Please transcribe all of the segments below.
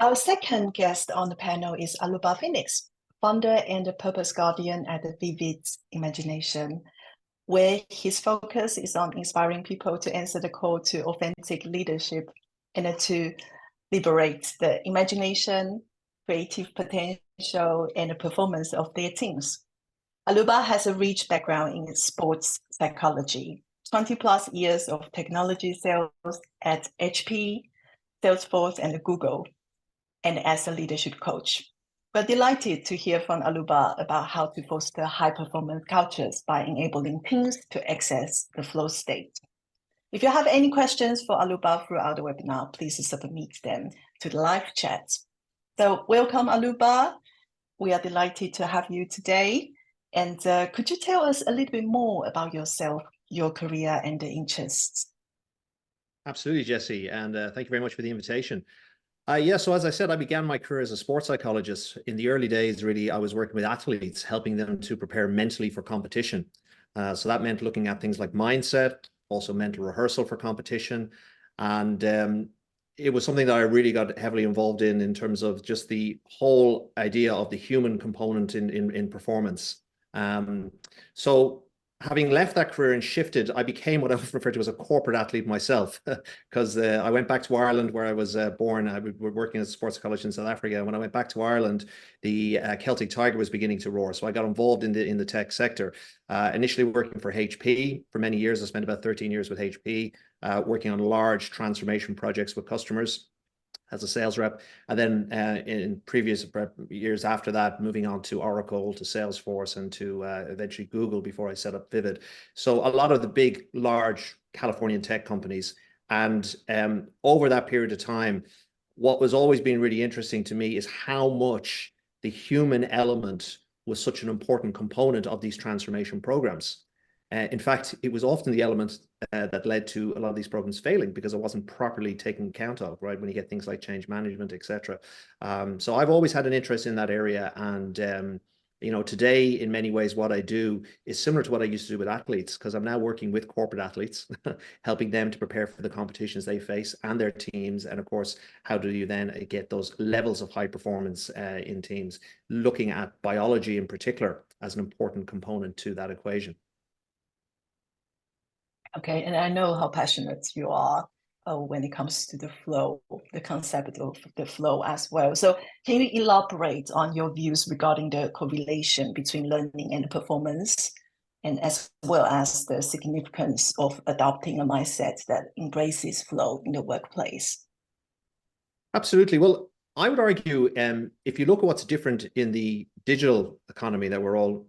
Our second guest on the panel is Aluba Fénix, founder and the purpose guardian at the Vivid Imagination, where his focus is on inspiring people to answer the call to authentic leadership and to liberate the imagination, creative potential, and the performance of their teams. Aluba has a rich background in sports psychology, 20 plus years of technology sales at HP, Salesforce, and Google, and as a leadership coach. We're delighted to hear from Aluba about how to foster high-performance cultures by enabling teams to access the flow state. If you have any questions for Aluba throughout the webinar, please submit them to the live chat. So welcome, Aluba. We are delighted to have you today. And could you tell us a little bit more about yourself, your career, and the interests? Absolutely, Jessie. And thank you very much for the invitation. So as I said, I began my career as a sports psychologist. In the early days, really, I was working with athletes, helping them to prepare mentally for competition. So that meant looking at things like mindset, also mental rehearsal for competition. And it was something that I really got heavily involved in terms of just the whole idea of the human component in performance. So having left that career and shifted, I became what I would refer to as a corporate athlete myself, because I went back to Ireland where I was born. I was working as a sports psychologist in South Africa. When I went back to Ireland, the Celtic Tiger was beginning to roar. So I got involved in the tech sector, initially working for HP for many years. I spent about 13 years with HP, working on large transformation projects with customers as a sales rep, and then in previous years after that, moving on to Oracle, to Salesforce, and to eventually Google before I set up Vivid. So a lot of the big, large Californian tech companies. And over that period of time, what was always been really interesting to me is how much the human element was such an important component of these transformation programs. In fact, it was often the element that led to a lot of these programs failing because it wasn't properly taken account of, right? When you get things like change management, etc. So I've always had an interest in that area. And, today, in many ways, what I do is similar to what I used to do with athletes, because I'm now working with corporate athletes, helping them to prepare for the competitions they face and their teams. And of course, how do you then get those levels of high performance in teams, looking at biology in particular as an important component to that equation. Okay, and I know how passionate you are when it comes to the flow, the concept of the flow as well. So can you elaborate on your views regarding the correlation between learning and performance, and as well as the significance of adopting a mindset that embraces flow in the workplace? Absolutely. Well, I would argue, if you look at what's different in the digital economy that we're all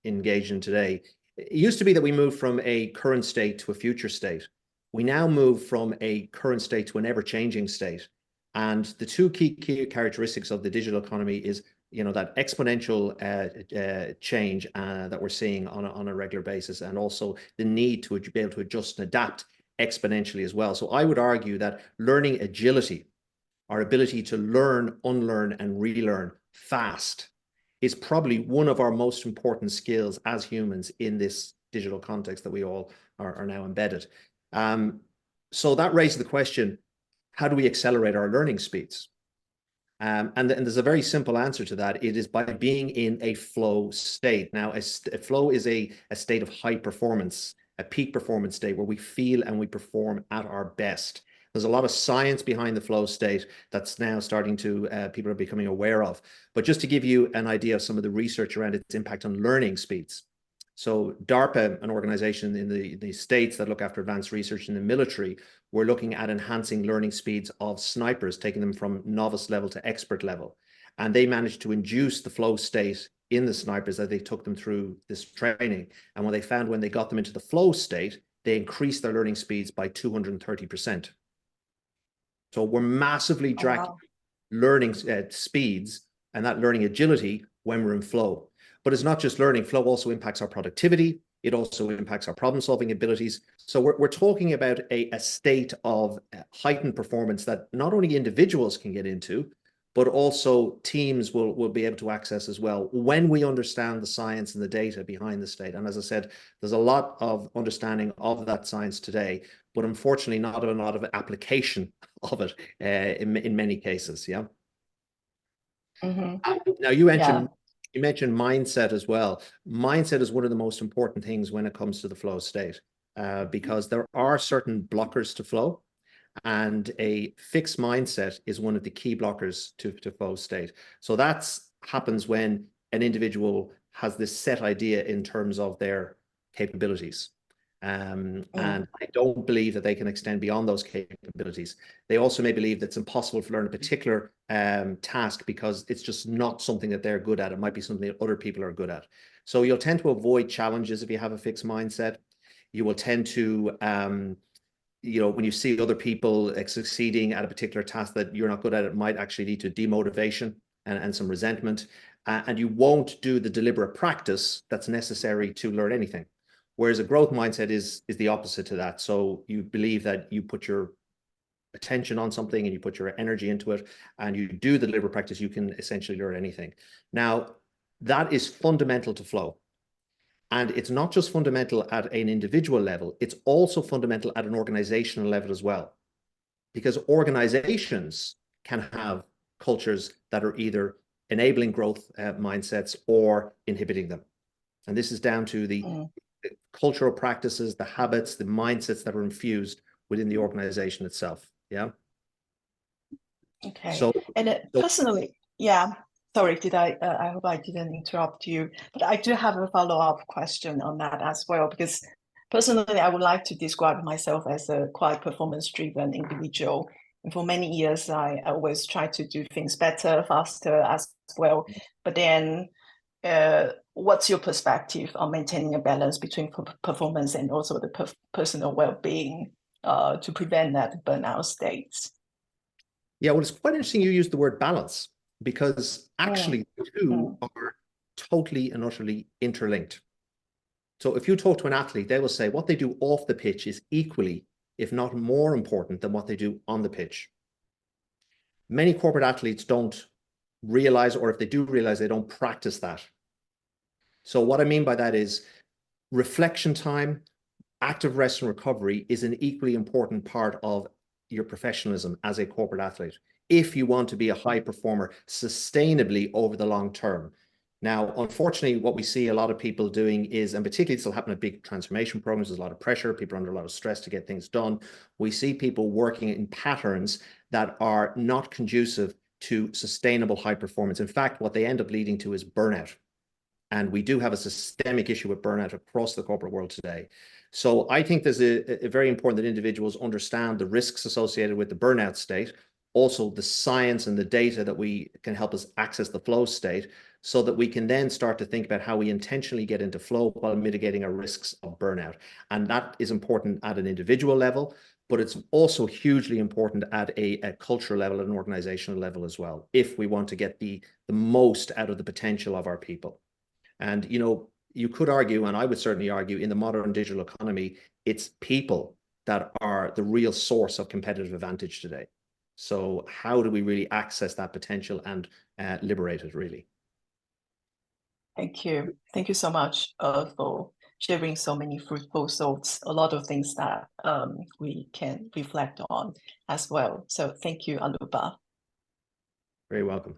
engaged in today, it used to be that we moved from a current state to a future state. We now move from a current state to an ever-changing state. And the two key characteristics of the digital economy is, that exponential change that we're seeing on a regular basis, and also the need to be able to adjust and adapt exponentially as well. So I would argue that learning agility, our ability to learn, unlearn, and relearn fast, is probably one of our most important skills as humans in this digital context that we all are now embedded. So that raises the question, how do we accelerate our learning speeds? And there's a very simple answer to that. It is by being in a flow state. Now, a flow is a state of high performance, a peak performance state where we feel and we perform at our best. There's a lot of science behind the flow state that's now starting to, people are becoming aware of. But just to give you an idea of some of the research around its impact on learning speeds. So DARPA, an organization in the States that look after advanced research in the military, we're looking at enhancing learning speeds of snipers, taking them from novice level to expert level. And they managed to induce the flow state in the snipers as they took them through this training. And what they found when they got them into the flow state, they increased their learning speeds by 230%. So we're massively learning speeds and that learning agility when we're in flow. But it's not just learning. Flow also impacts our productivity. It also impacts our problem-solving abilities. So we're talking about a state of heightened performance that not only individuals can get into, but also teams will be able to access as well when we understand the science and the data behind the state. And as I said, there's a lot of understanding of that science today, but unfortunately not a lot of application of it in many cases. Yeah. Now you Yeah. mentioned mindset as well. Mindset is one of the most important things when it comes to the flow state, because there are certain blockers to flow, and a fixed mindset is one of the key blockers to flow state. So that's happens when an individual has this set idea in terms of their capabilities. And I don't believe that they can extend beyond those capabilities. They also may believe that it's impossible to learn a particular task because it's just not something that they're good at. It might be something that other people are good at. So you'll tend to avoid challenges if you have a fixed mindset. You will tend to, when you see other people succeeding at a particular task that you're not good at, it might actually lead to demotivation and some resentment. And you won't do the deliberate practice that's necessary to learn anything. Whereas a growth mindset is the opposite to that. So you believe that you put your attention on something and you put your energy into it and you do the deliberate practice, you can essentially learn anything. Now, that is fundamental to flow. And it's not just fundamental at an individual level, it's also fundamental at an organizational level as well. Because organizations can have cultures that are either enabling growth mindsets or inhibiting them. And this is down to the cultural practices, the habits, the mindsets that are infused within the organization itself. Yeah. Okay. So, personally, yeah. Sorry, I hope I didn't interrupt you, but I do have a follow-up question on that as well, because personally, I would like to describe myself as a quite performance-driven individual. And for many years, I always try to do things better, faster as well. But then what's your perspective on maintaining a balance between performance and also the personal well-being to prevent that burnout states? Yeah, well, it's quite interesting you use the word balance, because actually the two are totally and utterly interlinked. So if you talk to an athlete, they will say what they do off the pitch is equally, if not more important than what they do on the pitch. Many corporate athletes don't realize, or if they do realize, they don't practice that. So what I mean by that is reflection time, active rest and recovery is an equally important part of your professionalism as a corporate athlete, if you want to be a high performer sustainably over the long term. Now, unfortunately, what we see a lot of people doing is, and particularly this will happen at big transformation programs, there's a lot of pressure, people are under a lot of stress to get things done. We see people working in patterns that are not conducive to sustainable high performance. In fact, what they end up leading to is burnout. And we do have a systemic issue with burnout across the corporate world today. So I think there's a very important that individuals understand the risks associated with the burnout state, also the science and the data that we can help us access the flow state, so that we can then start to think about how we intentionally get into flow while mitigating our risks of burnout. And that is important at an individual level, but it's also hugely important at a cultural level, at an organizational level as well, if we want to get the most out of the potential of our people. And, you could argue, and I would certainly argue, in the modern digital economy, it's people that are the real source of competitive advantage today. So how do we really access that potential and liberate it, really? Thank you. Thank you so much for sharing so many fruitful thoughts, a lot of things that we can reflect on as well. So thank you, Aluba. Very welcome.